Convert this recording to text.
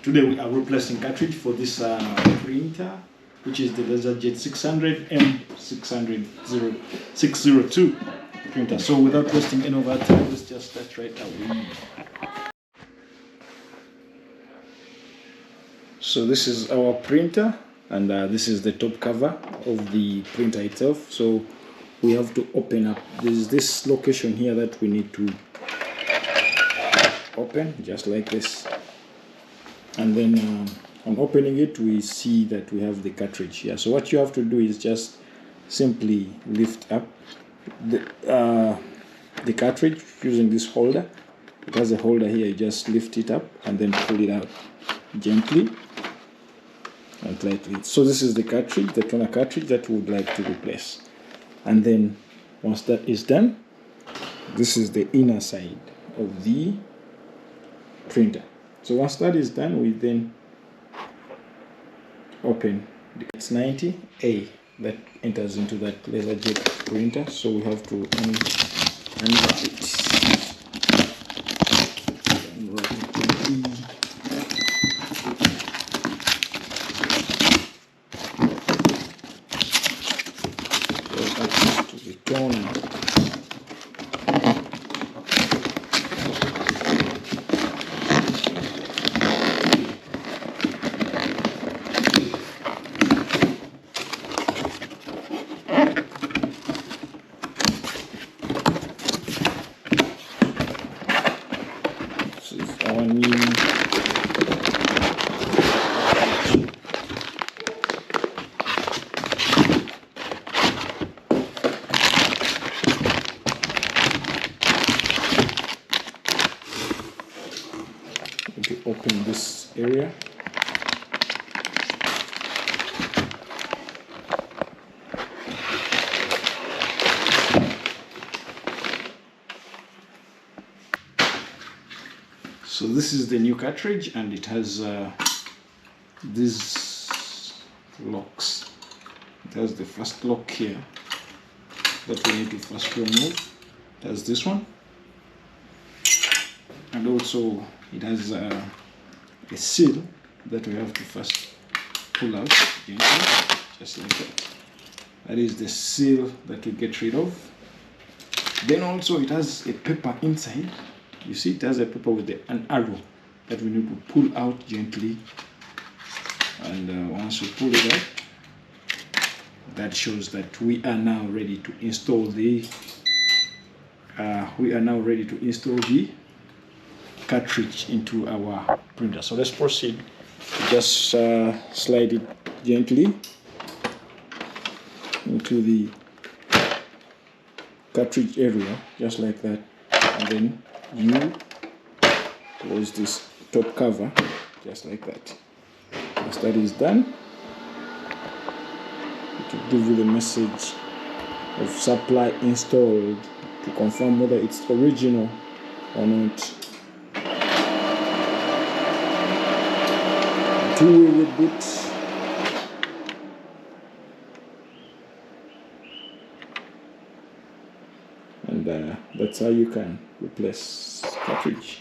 Today we are replacing cartridge for this printer, which is the Laserjet 600 M602 printer. So without wasting any of our time, let's just start right away. So this is our printer, and this is the top cover of the printer itself. So we have to open up. There's this location here that we need to open, just like this. And then on opening it, we see that we have the cartridge here. So what you have to do is just simply lift up the cartridge using this holder. It has a holder here. You just lift it up and then pull it out gently and lightly. So this is the cartridge, the toner cartridge that we would like to replace. And then once that is done, this is the inner side of the printer. So once that is done, we then open the X90A that enters into that Laserjet printer. So we have to unwrap it. Unwrap it. Go back to the toner. To open this area. So this is the new cartridge, and it has these locks. It has the first lock here that we need to first remove. It has this one, and also it has a seal that we have to first pull out gently, just like that. That is the seal that we get rid of. Then also it has a paper inside. You see, it has a paper with an arrow that we need to pull out gently. And once we pull it out, that shows that we are now ready to install the cartridge into our printer. So let's proceed. Just slide it gently into the cartridge area, just like that, and then you close this top cover, just like that. Once that is done, it will give you the message of supply installed to confirm whether it's original or not. Two-way boot. And that's how you can replace cartridge.